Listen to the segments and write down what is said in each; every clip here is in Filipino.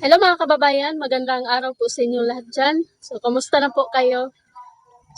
Hello mga kababayan, magandang araw po sa inyo lahat dyan. So, kumusta na po kayo?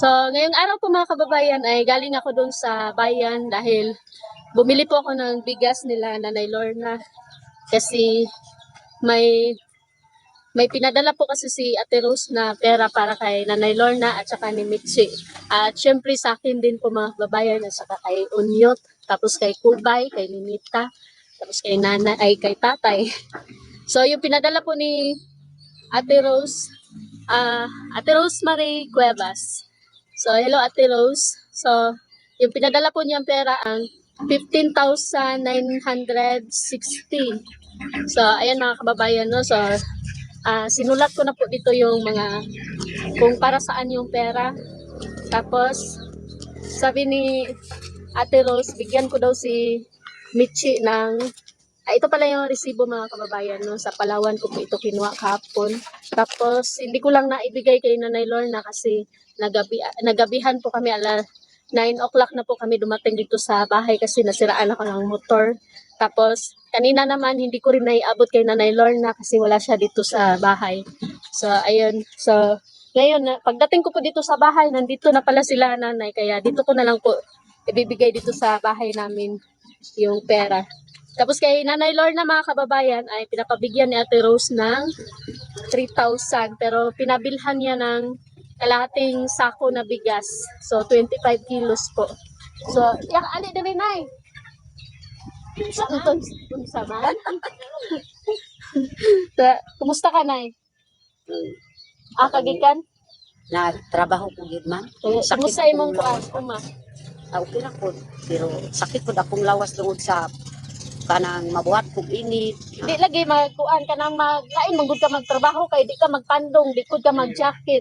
So, ngayong araw po mga kababayan ay galing ako dun sa bayan dahil bumili po ako ng bigas nila Nanay Lorna. Kasi may pinadala po kasi si Ate Rose na pera para kay Nanay Lorna at saka ni Mitzi. At syempre sa akin din po mga kababayan at saka kay Unyot, tapos kay Kubay, kay Ninita, tapos kay Nanay, ay kay Tatay. So, yung pinadala po ni Ate Rose, Ate Rosemary Cuevas. So, hello Ate Rose. So, yung pinadala po niyang pera ang 15,960. So, ayan mga kababayan, no? So, sinulat ko na po dito yung mga, kung para saan yung pera. Tapos, sabi ni Ate Rose, bigyan ko daw si Michi ng ito pala yung resibo mga kababayan, no? Sa Palawan ko po ito kinuha kahapon. Tapos, hindi ko lang naibigay kay Nanay Lorna kasi nagabihan po kami 9 o'clock na po kami dumating dito sa bahay kasi nasiraan ako ng motor. Tapos, kanina naman hindi ko rin naiabot kay Nanay Lorna kasi wala siya dito sa bahay. So, ayun. So, ngayon, pagdating ko po dito sa bahay, nandito na pala sila nanay. Kaya dito ko na lang po ibibigay dito sa bahay namin yung pera. Tapos kay Nanay Lorna mga kababayan ay pinapabigyan ni Ate Rose ng 3,000 pero pinabilhan niya ng kalahating sako na bigas. So 25 kilos po. So, yak ali diri nay. Sa man. Kumusta ka nay? Kagikan? Na trabaho ko gid man. Kumusta imong kuan uma? Okay ra ko. Pero sakit ko akong lawas tungod sa kanang mabuhat kog init. Di lagi magkuan ka nang maglain manggod ka magtrabaho kay di ka magpandong, di kod ka mag-jacket.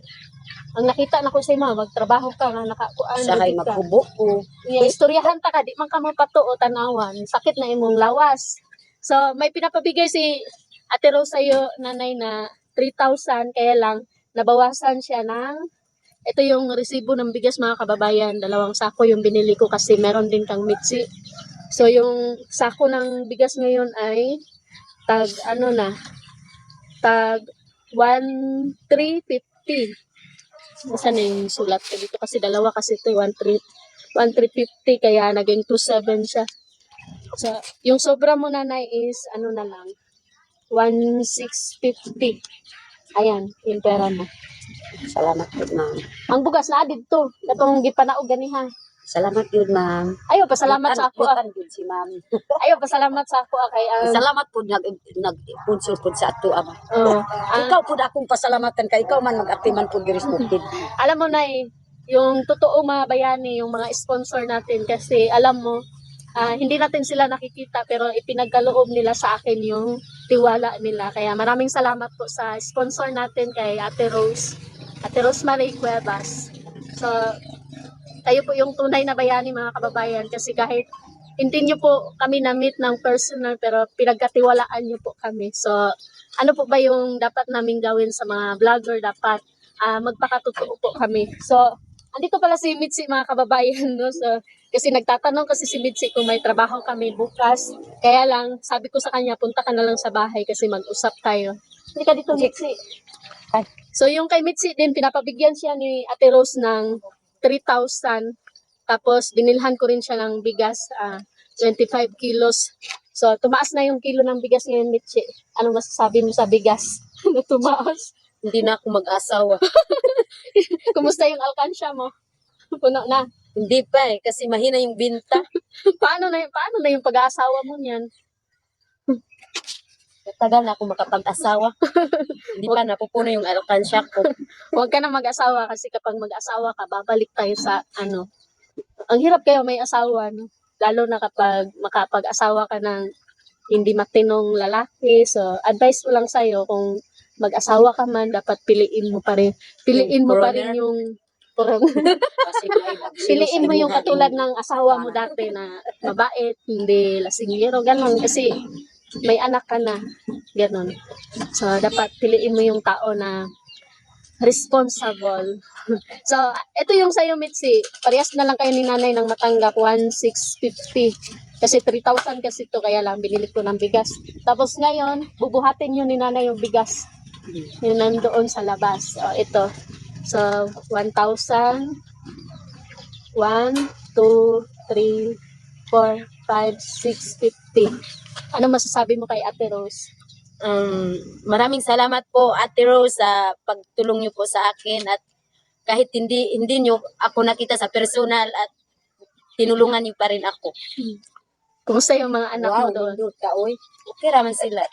Ang nakita na ko sa imo magtrabaho ka nga nakakuan Sa kay magkubo ko. Istoryahan ta ka di man ka mapatuo tanawan. Sakit na imong lawas. So may pinapabigay si Ate Rose sa'yo, nanay, na 3,000 kaya lang nabawasan siya ng ito yung resibo ng bigas mga kababayan. 2 sako yung binili ko kasi meron din kang mitsi. So yung sako ng bigas ngayon ay tag 1,350. Saan yung sulat ko dito kasi dalawa kasi ito 1,350 kaya naging 2,700 siya. So yung sobra mo nanay is na lang 1,650. Ayan, yung pera mo. Salamat gid ma'am. Ang bugas na dito, katong gipanaog ganiha. Salamat gid ma'am. Ayaw pasalamat sa ako. Gid si ma'am. Ayaw pasalamat sa ako kay Salamat pud nag-sponsor pud sa ato ama. Oh, Ikaw pud akong pasalamatan kay ikaw man mag-atiman pud diri sa bukid. Alam mo na yung totoo mga bayani, yung mga sponsor natin kasi alam mo, hindi natin sila nakikita pero ipinagkaloob nila sa akin yung tiwala nila. Kaya maraming salamat po sa sponsor natin kay Ate Rosemary Cuevas. So, kayo po yung tunay na bayani mga kababayan kasi kahit hindi nyo po kami na-meet ng personal pero pinagkatiwalaan nyo po kami. So, ano po ba yung dapat naming gawin sa mga vlogger? Dapat magpakatotoo po kami. So, andito pala si Mitzi mga kababayan. No? So, kasi nagtatanong kasi si Mitzi kung may trabaho kami bukas. Kaya lang, sabi ko sa kanya, punta ka na lang sa bahay kasi mag-usap tayo. Hindi ka dito, Mitzi. So, yung kay Mitzi din, pinapabigyan siya ni Ate Rose ng 3,000. Tapos, binilhan ko rin siya ng bigas, 25 kilos. So, tumaas na yung kilo ng bigas ngayon, Mitzi. Anong masasabi mo sa bigas? Tumaas? Hindi na ako mag-asawa. Kumusta yung alkansya mo? Puno na. Hindi pa kasi mahina yung binta. Paano na yung pag-aasawa mo niyan? Tagal na ako makapag-asawa. Hindi pa napupuno yung alkansya ko. Huwag ka na mag-asawa kasi kapag mag-asawa ka, babalik tayo sa Ang hirap kayo may asawa, no? Lalo na kapag makapag-asawa ka ng hindi matinong lalaki. So, advice ko lang sa'yo kung mag-asawa ka man, dapat piliin mo pa rin yung piliin mo yung katulad ng asawa mo dati na mabait, hindi lasingero, gano'n. Kasi may anak ka na, gano'n. So, dapat piliin mo yung tao na responsible. So, ito yung sa'yo, Mitzi. Parehas na lang kayo ni nanay ng matanggap, 1,650. Kasi 3,000 kasi to kaya lang binili ko ng bigas. Tapos ngayon, bubuhatin yun ni nanay yung bigas. Yun nandoon sa labas. O, ito. So, 1,000. 1, 2, 3, 4, 5, 6, 50. Ano masasabi mo kay Ate Rose? Maraming salamat po Ate Rose sa pagtulong niyo po sa akin at kahit hindi niyo ako nakita sa personal at tinulungan niyo pa rin ako. Kumusta yung mga anak mo Wow, doon? lindot ka, oy. Okay raman sila.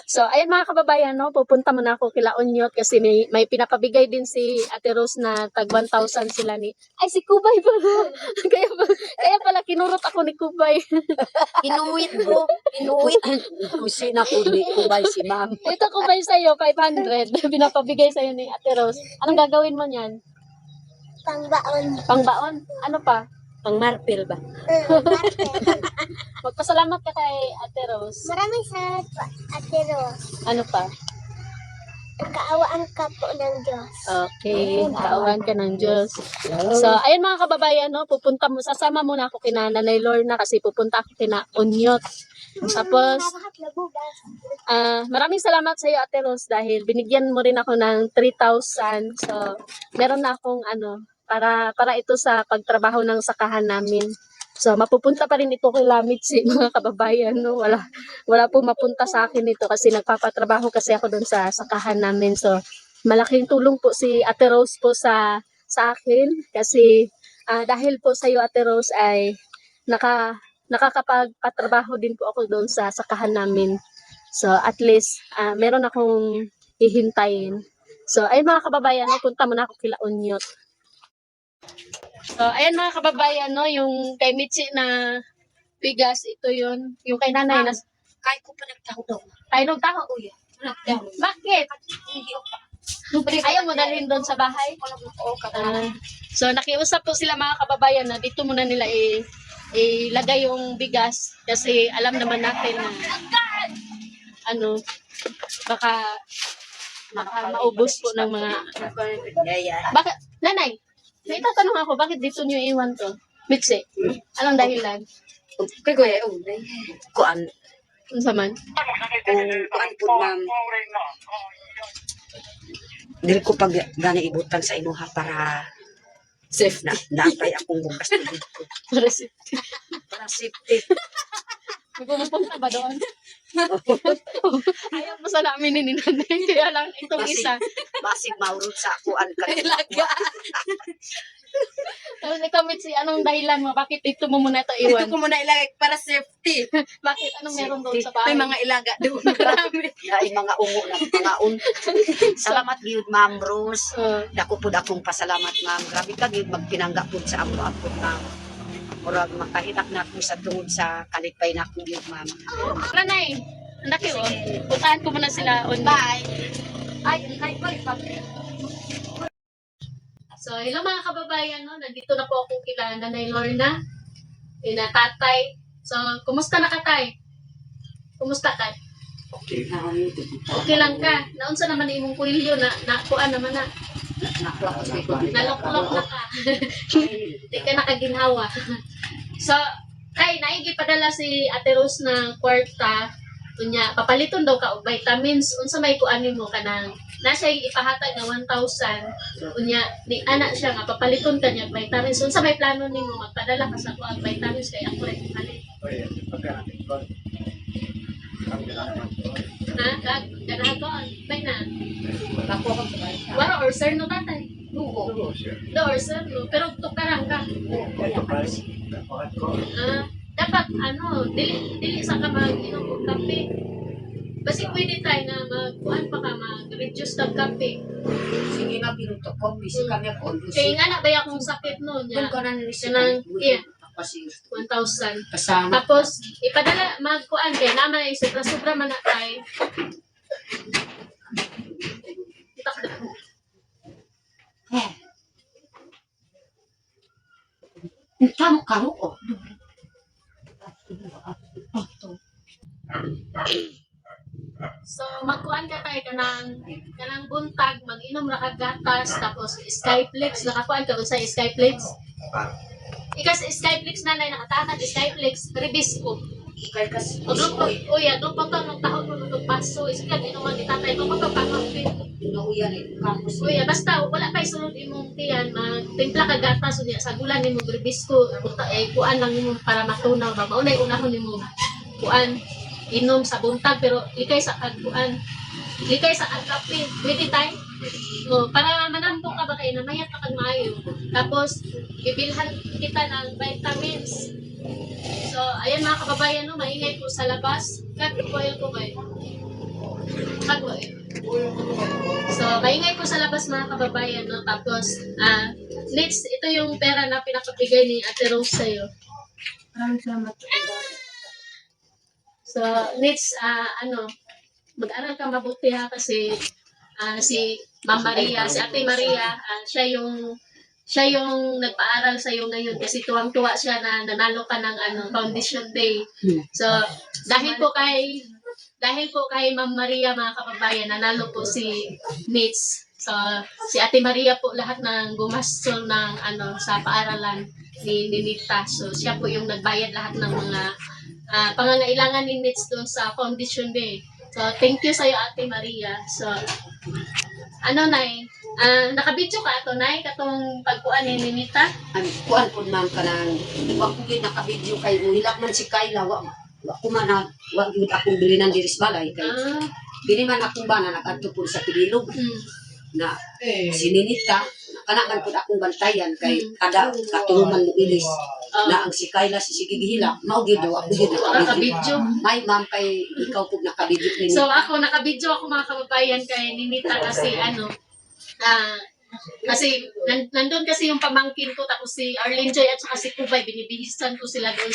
So, ayun mga kababayan, no, pupunta muna ako kila Onyot kasi may pinapabigay din si Ate Rose na tag 1,000 sila ni... Ay, si Kubay pa. kaya pala kinurot ako ni Kubay. Inuwit ko. Inuwit. Kusina ko ni Kubay si ma'am. Ito Kubay sa'yo, 500. Pinapabigay sa'yo ni Ate Rose. Anong gagawin mo niyan? Pangbaon. Pangbaon? Ano pa? Pang marpil ba? Magpasalamat ka kay Ate Rose. Maraming salamat po, Ate Ros. Ano pa? Kaawaan ka po ng Diyos. Okay, kaawaan ka ng Diyos. So, ayun mga kababayan, no, sasama muna ako kina Nanay Lorna kasi pupunta ako kina Onyot. Tapos, maraming salamat sa iyo Ate Rose dahil binigyan mo rin ako ng 3,000. So, meron na akong para ito sa pagtrabaho ng sakahan namin. So, mapupunta pa rin ito kay Lamitsi, mga kababayan. No? Wala po mapunta sa akin ito kasi nagpapatrabaho kasi ako doon sa sakahan namin. So, malaking tulong po si Ate Rose po sa akin kasi dahil po sa iyo Ate Rose ay nakakapagpatrabaho din po ako doon sa sakahan namin. So, at least, meron akong hihintayin. So, ayun mga kababayan, no? Punta muna ako kila Onyot. So, ayan mga kababayan, no, yung kay Mitzi na bigas, ito yun. Yung kay nanay, Kaya ko pa nagtaho daw. tayo ng taho. Bakit? Ayaw mo dalhin doon sa bahay? So, nakiusap po sila mga kababayan na dito muna nila ilagay yung bigas kasi alam naman natin na baka maubos po ng mga Bakit? Nanay, may tatanong ako, bakit dito niyo iwan to? Mitzi, anong dahilan? Kaya ko kuan Ano saman? kuan po ma'am. Dili ko pag gani ibutan sa imuha para safe na. Napay akong bukas dito. Para si... Para safety. May pumupunta ba doon? Ayaw mo sa namin ni nanay, kaya lang itong isa. Basig maurot sa kuan kanila. Tapos ikaw, Mitzi, anong dahilan mo? Bakit dito mo muna ito iwan? Ito ko muna ilagay para safety. Bakit? Anong meron doon sa bahay? May mga ilaga doon. Marami. Dahil mga ungo na mga Salamat gyud Ma'am Rose. Dako pud akong pasalamat ma'am. Grabe ka gyud magpinangga pud sa ako ma'am. Murag makahinak na ako sa tungod sa kalipay na ako gyud ma'am. Nanay, anak yun. Puntahan ko muna sila on. Bye. Ay, kay So, hello mga kababayan, no? Nandito na po ako kila Nanay Lorna, kina Tatay. So, kumusta na ka, Tay? Kumusta ka? Okay na Okay lang ka. Naunsa naman imong kurilyo na nakuan naman na. Naloklok na ka. Di ka nakaginhawa. So, Tay, naigi padala si Ate Rose ng kwarta. Kunya, papaliton daw ka og vitamins. Unsa may kuanin mo kanang nasa ipahatag na 1,000. Kunya, ni anak siya nga papaliton ka niya og vitamins. Unsa may plano nimo magpadala ka sa kuan vitamins kay ako rin palit. Ha? Ganahan ko? Bay na. Waro or sir no tatay? Do or sir no. Pero tukarang ka. Dapat dili sa ka mag-inom og kape. Basi pwede tayo na magkuhan pa ka mag-reduce ng kape. Sige na pinuto ko, busy kami ako. Kaya nga na ba akong sakit no niya? Kung kanan ni Kanang, yeah, kasi 1,000. kasama Tapos, ipadala, magkuhan kay naman ay sobra-sobra man na tayo. kamo oh. So, magkuhan ka tayo kanang buntag, mag-inom na ka gatas, tapos Skyflex, nakakuhan ka sa Skyflex. Ikas Skyflix na nakatakad Skyflix Ribisco. Kay kas O doon pa, uya, doon pa to nung taon mo nung paso. Isikad, inuman ni tatay, doon pa to kakapin. nauyan ni campus. Uya, basta, wala pa isunod imong tiyan, magtimpla ka gatas, unya, sa gulan ni mong Ribisco, kuan lang mo para matunaw ba. Maunay unahon ni mo, kuan, inom sa buntag, pero likay sa kagkuan. Likay sa kape. Pwede tayo? O, para manambong ka ba kayo, namayat ka kag maayo. Tapos, bibilhan kita ng vitamins. So, ayan mga kababayan, no, maingay po sa labas. Kag-oil ko kayo. Kag-oil. So, maingay po sa labas mga kababayan, no. Tapos, next, ito yung pera na pinakabigay ni Ate Rose sa'yo. Maraming salamat po. So, next, mag-aral ka mabuti ha kasi si Ma'am Maria, si Ate Maria, siya yung nagpaaral sa iyo ngayon kasi tuwang-tuwa siya na nanalo ka ng Foundation Day. So, dahil po kay Ma'am Maria mga kababayan, nanalo po si Mitch. So, si Ate Maria po lahat ng gumasto ng sa paaralan ni Nita. So, siya po yung nagbayad lahat ng mga pangangailangan ni Mitch doon sa Foundation Day. So, thank you sa iyo Ate Maria. So, Nay, nakabidyo ka ato, Nay, katong pagkuan ni Ninita? Kuan po man ka nang wa ko gid nakabidyo kay ulak man si Kayla wa ko man wa gid akong bilinan diri sa balay kay bini man akong bana nakadto po sa Pililog na si Ninita kana man pud akong bantayan kay kada katuluman mo ilis na ang si Kayla si sige gihila mao gid ako gid Nakabidyo. may ma'am kay ikaw pud nakabidyo ni So, nakabidyo ako mga kababayan kay Ninita kasi kasi nandun kasi yung pamangkin ko tapos si Arlene Joy at saka si Kubay binibihisan ko sila doon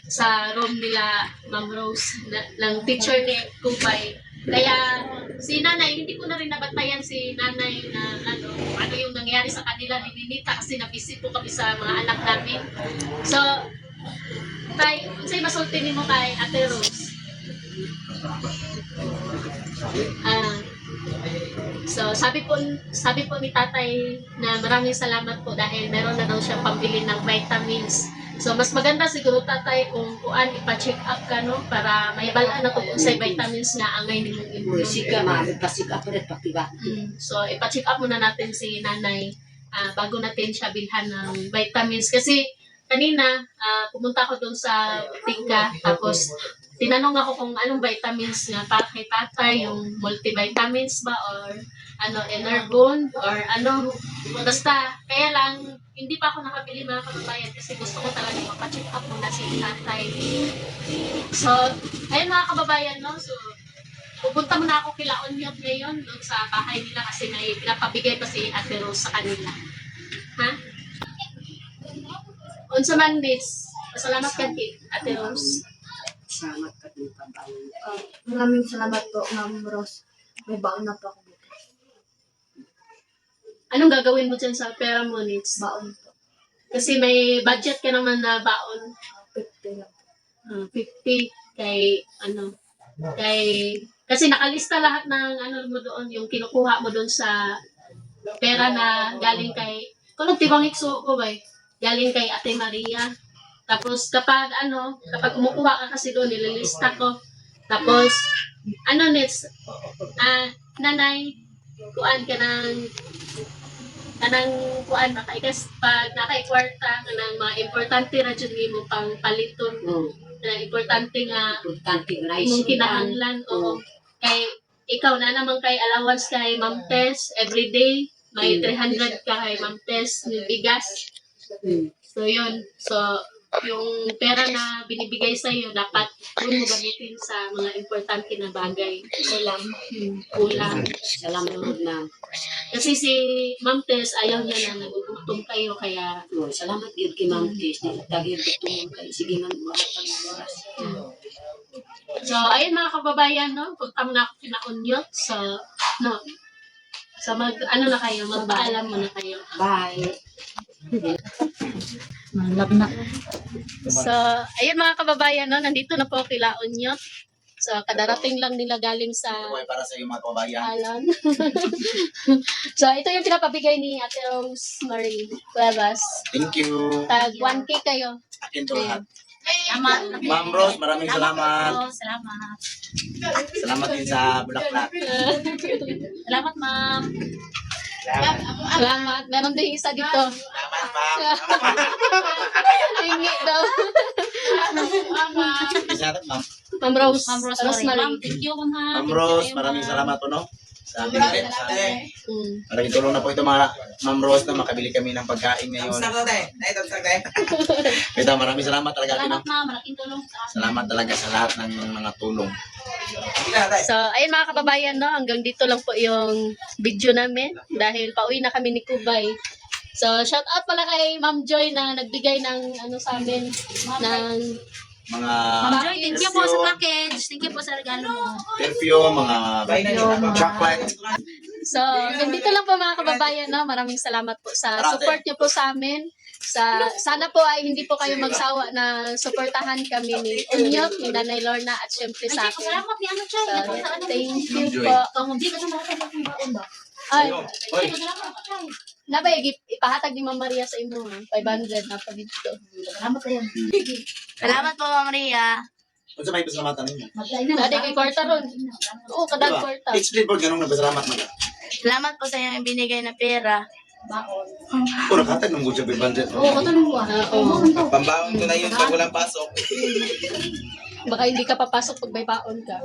sa room nila Ma'am Rose ng teacher ni Kubay. Kaya si Nanay hindi ko na rin nabantayan si Nanay na ano yung nangyari sa kanila ni Ninita kasi nabisi po kami sa mga anak namin. So unsay masulti nimo kay Ate Rose? So, sabi po ni tatay na maraming salamat po dahil meron na daw siyang pambili ng vitamins. So, mas maganda siguro tatay kung ipa-check up ka, no? Para may balaan na kung sa vitamins na angay ni mong imuno. sika pasik up red pakiba So, ipa-check up muna natin si nanay bago natin siya bilhan ng vitamins. Kasi kanina, pumunta ako doon sa tika, tapos tinanong ako kung anong vitamins nga para kay tatay, yung multivitamins ba or Enervon or basta kaya lang hindi pa ako nakabili mga kababayan kasi gusto ko talaga mapacheck up muna si tatay. So, ayun mga kababayan, no? So, pupunta muna ako kila Onyot ngayon doon sa bahay nila kasi may pinapabigay pa si Ate Rose sa kanila. Ha? Unsa man this? Pasalamat ka kay Ate Rose. salamat ka din pambayan Maraming salamat po, Ma'am Rose. May baon na po ako. Anong gagawin mo dyan sa pera mo, Nits? Baon po. Kasi may budget ka naman na baon. 50 lang. 50 kasi nakalista lahat ng mo doon, yung kinukuha mo doon sa pera na galing kay, kung nagtibang ikso ko ba, galing kay Ate Maria. Tapos kapag kumukuha ka kasi doon, nililista ko. Tapos, Nits, Nanay, kuan ka kanang kuan makaigas pag nakaikwarta kanang mga importante ra jud nimo pang paliton na importante nga importante rice mong kinahanglan o kay ikaw na naman kay allowance kay Ma'am Tess everyday may 300 ka kay Ma'am Tess ng bigas. So yun, so yung pera na binibigay sa iyo dapat doon mo gamitin sa mga importante na bagay. Ulam. salamat po na Kasi si Ma'am Tess, ayaw niya na nagugutom kayo, kaya salamat yun kay Ma'am Tess dagir tumong kay sige man mga pag-oras so, ayun mga kababayan, no? Punta muna ako kina-Onyot. So, na kayo, magpaalam muna kayo. bye Malab na. So, ayun mga kababayan, no? Nandito na po kila Onyot. So, kadarating lang nila galing sa Buhay para sa iyong mga kababayan. Alan. So, ito yung pinapabigay ni Ate Rose Marie Cuevas. Thank you. Tag 1K kayo. Akin to lahat. Salamat. Ma'am Rose, maraming salamat. Salamat. Salamat din sa Bulaklak. Salamat, ma'am. Salamat. Meron din isa dito. Salamat, ma'am. Hingi daw. Salamat, ma'am. Ma'am Rose. Ma'am Rose, Rosemary. ma'am. Thank you, ma'am. Ma'am Rose, maraming salamat po, no? Sa ating rin, sa ating. Mm. Maraming tulong na po ito, mga Ma'am Rose, na makabili kami ng pagkain ngayon. Ito, maraming salamat talaga. Salamat, Ate, no? ma'am. Malaking tulong sa akin. Salamat talaga sa lahat ng mga tulong. So, ayun mga kababayan, no? Hanggang dito lang po yung video namin dahil pauwi na kami ni Kubay. So, shout out pala kay Ma'am Joy na nagbigay ng ano sa amin ng Mga Ma'am Joy, thank you po sa package. Thank you po sa regalo mo. perfume, mga chocolate. So, hanggang dito lang po mga kababayan, no? Maraming salamat po sa support niyo po sa amin. Sana po ay hindi po kayo magsawa na suportahan kami ni Unyok, ni Nanay Lorna at syempre sa akin. Salamat ni Ano Choy. So, thank you Joy. po. Hindi ka na makakita ng baon ba? Ay, Oy, Salamat, Choy. nabay, ipahatag ni Ma'am Maria sa imo, 500 na pa dito. Salamat kayo. Salamat po, Ma'am Maria. kung sa may pasalamatan ninyo. Dati kay kwarta ron. Oo, kadag Diba? kwarta. Explain po ganun nagpasalamat mga. Salamat po sa iyong binigay na pera. Puro katag ng budget 500. Oo, katulong mo. Oo. Pambaon ko na yun pag walang pasok. Baka hindi ka papasok pag may baon ka.